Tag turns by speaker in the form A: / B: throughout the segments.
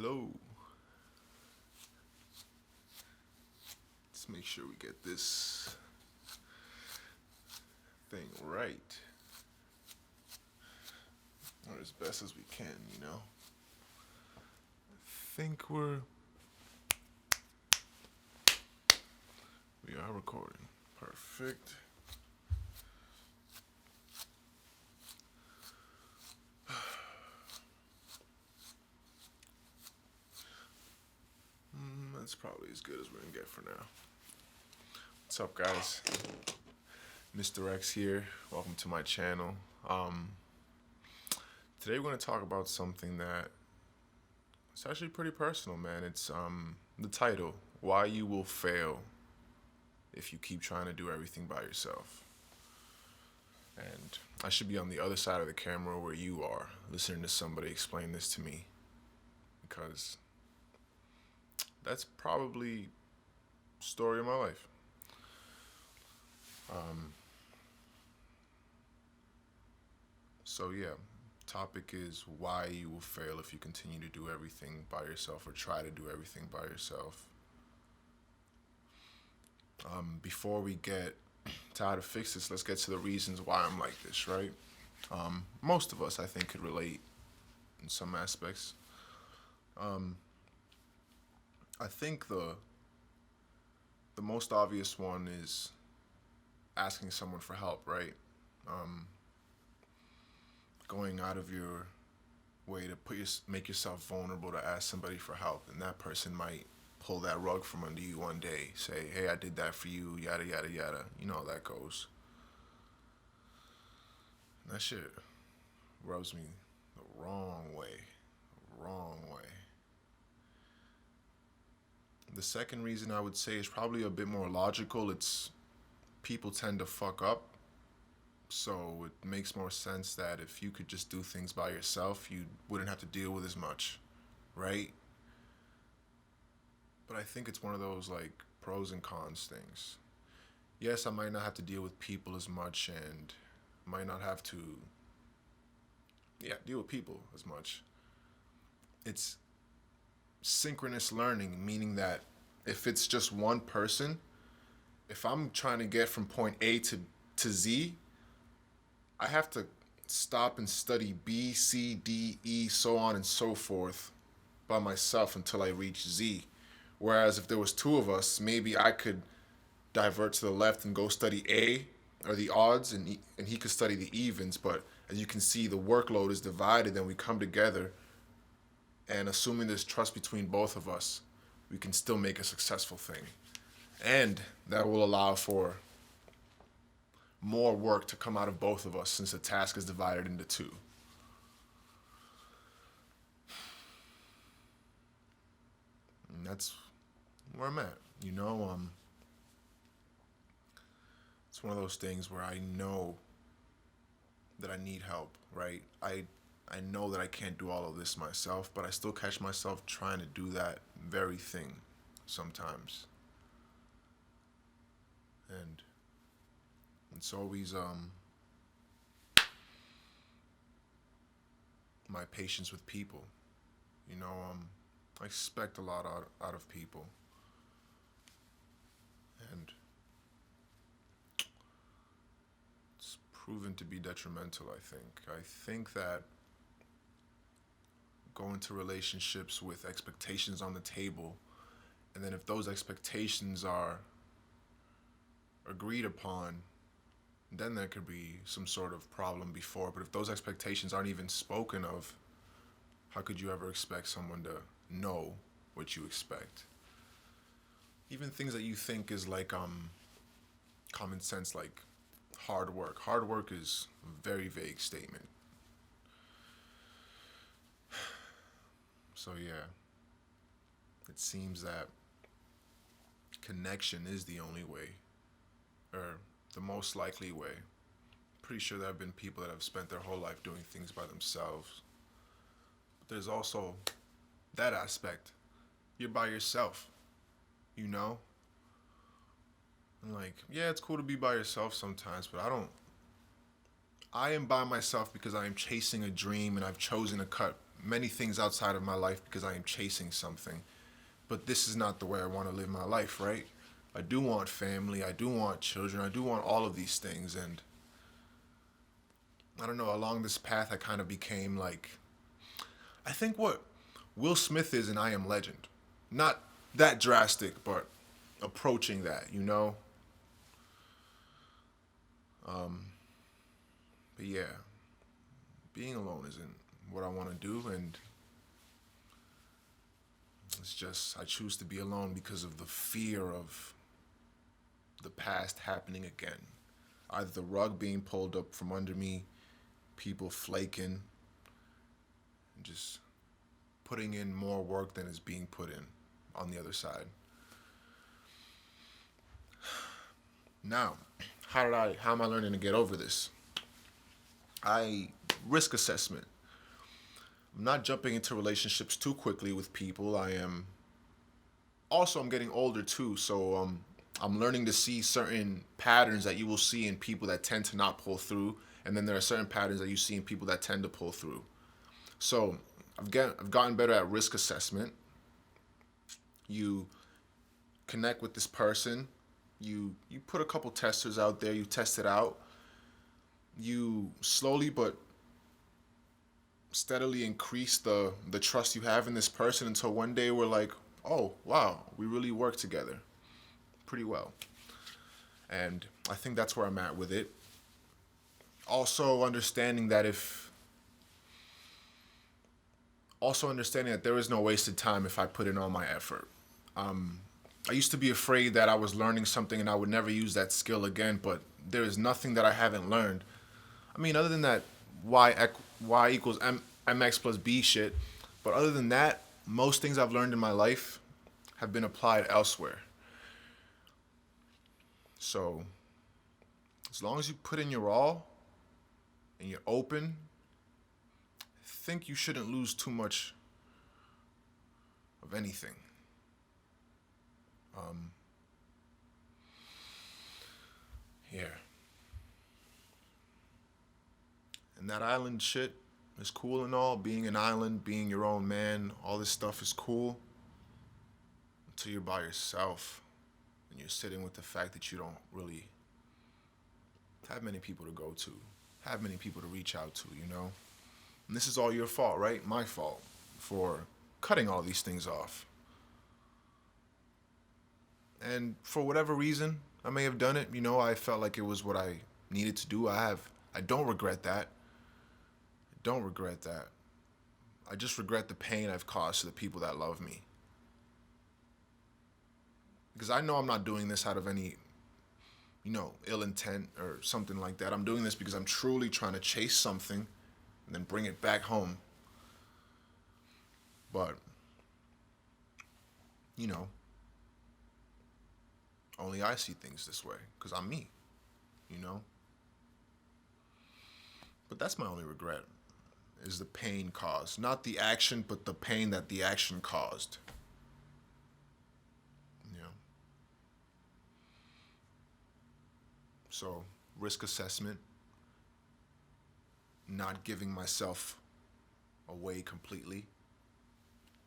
A: Hello. Let's make sure we get this thing right. Or as best as we can. I think we are recording. Perfect. That's probably as good as we're gonna get for now. What's up, guys? Mr. X here. Welcome to my channel. Today we're gonna talk about something that it's actually pretty personal, man. It's the title: Why You Will Fail If You Keep Trying to Do Everything by Yourself. And I should be on the other side of the camera where you are, listening to somebody explain this to me, because that's probably the story of my life. So yeah, topic is why you will fail if you continue to do everything by yourself or try to do everything by yourself. Before we get to how to fix this, let's get to the reasons why I'm like this, right? Most of us, I think, could relate in some aspects. I think the most obvious one is asking someone for help, right? Going out of your way to make yourself vulnerable to ask somebody for help, and that person might pull that rug from under you one day, say, hey, I did that for you, yada yada yada. You know how that goes. And that shit rubs me the wrong way. The second reason I would say is probably a bit more logical. It's people tend to fuck up, so it makes more sense that if you could just do things by yourself, you wouldn't have to deal with as much, right? But I think it's one of those like pros and cons things. Yes, I might not have to deal with people as much and might not have to deal with people as much. It's synchronous learning, meaning that if it's just one person, if I'm trying to get from point A to Z, I have to stop and study B, C, D, E, so on and so forth by myself until I reach Z. Whereas if there was two of us, maybe I could divert to the left and go study A, or the odds, and he could study the evens. But as you can see, the workload is divided, and we come together, and assuming there's trust between both of us, we can still make a successful thing. And that will allow for more work to come out of both of us since the task is divided into two. And that's where I'm at. It's one of those things where I know that I need help, right? I know that I can't do all of this myself, but I still catch myself trying to do that very thing sometimes. And it's always my patience with people. I expect a lot out of people. And it's proven to be detrimental, I think. I think that go into relationships with expectations on the table, and then if those expectations are agreed upon, then there could be some sort of problem before. But if those expectations aren't even spoken of, how could you ever expect someone to know what you expect? Even things that you think is like common sense, like hard work. Hard work is a very vague statement. So yeah, it seems that connection is the only way, or the most likely way. Pretty sure there have been people that have spent their whole life doing things by themselves. But there's also that aspect. You're by yourself, you know? And like, yeah, it's cool to be by yourself sometimes, but I am by myself because I am chasing a dream and I've chosen to cut many things outside of my life because I am chasing something. But this is not the way I want to live my life, right? I do want family, I do want children, I do want all of these things. And I don't know, along this path, I kind of became like, I think what Will Smith is in I Am Legend. Not that drastic, but approaching that, you know? But yeah, being alone isn't what I want to do, and it's just I choose to be alone because of the fear of the past happening again. Either the rug being pulled up from under me, people flaking, and just putting in more work than is being put in on the other side. Now, how am I learning to get over this? Risk assessment. I'm not jumping into relationships too quickly with people. I'm getting older too, so I'm learning to see certain patterns that you will see in people that tend to not pull through, and then there are certain patterns that you see in people that tend to pull through. So I've gotten better at risk assessment. You connect with this person, you put a couple testers out there, you test it out, you slowly but steadily increase the trust you have in this person until one day we're like, oh wow, we really work together pretty well. And I think that's where I'm at with it. Also understanding that there is no wasted time if I put in all my effort. I used to be afraid that I was learning something and I would never use that skill again, but there is nothing that I haven't learned. I mean, other than that y equals mx plus b shit, but other than that, most things I've learned in my life have been applied elsewhere. So, as long as you put in your all and you're open, I think you shouldn't lose too much of anything. Yeah. And that island shit is cool and all. Being an island, being your own man, all this stuff is cool until you're by yourself and you're sitting with the fact that you don't really have many people to go to, have many people to reach out to, you know? And this is all your fault, right? My fault for cutting all these things off. And for whatever reason, I may have done it. You know, I felt like it was what I needed to do. I don't regret that. I don't regret that. I just regret the pain I've caused to the people that love me. Because I know I'm not doing this out of any, ill intent or something like that. I'm doing this because I'm truly trying to chase something and then bring it back home. But, only I see things this way because I'm me, But that's my only regret, is the pain caused. Not the action, but the pain that the action caused. So, risk assessment, not giving myself away completely,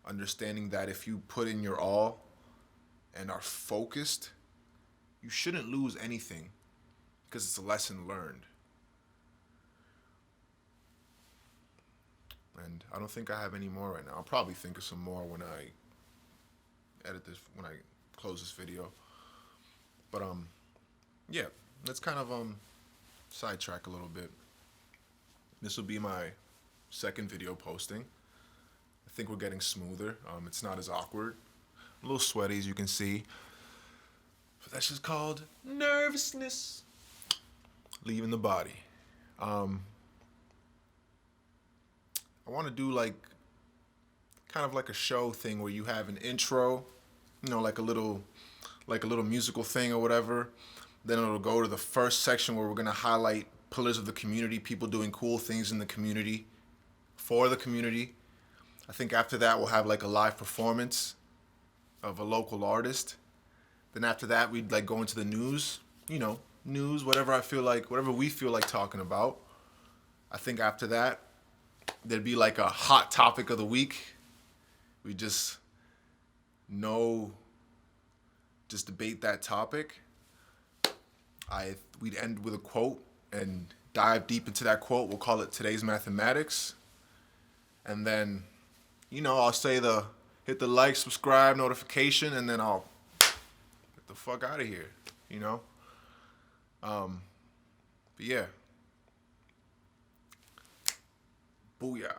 A: understanding that if you put in your all and are focused, you shouldn't lose anything because it's a lesson learned. And I don't think I have any more right now. I'll probably think of some more when I close this video. But yeah, let's kind of sidetrack a little bit. This will be my second video posting. I think we're getting smoother. It's not as awkward. A little sweaty, as you can see. But that's just called nervousness. Leaving the body. I want to do kind of like a show thing where you have an intro, like a little musical thing or whatever. Then it'll go to the first section where we're going to highlight pillars of the community, people doing cool things in the community, for the community. I think after that we'll have a live performance of a local artist. Then after that we'd go into the news, whatever we feel like talking about. I think after that there'd be like a hot topic of the week. We just debate that topic. We'd end with a quote and dive deep into that quote. We'll call it today's mathematics. And then, I'll say hit the like, subscribe, notification, and then I'll get the fuck out of here, But yeah. Booyah.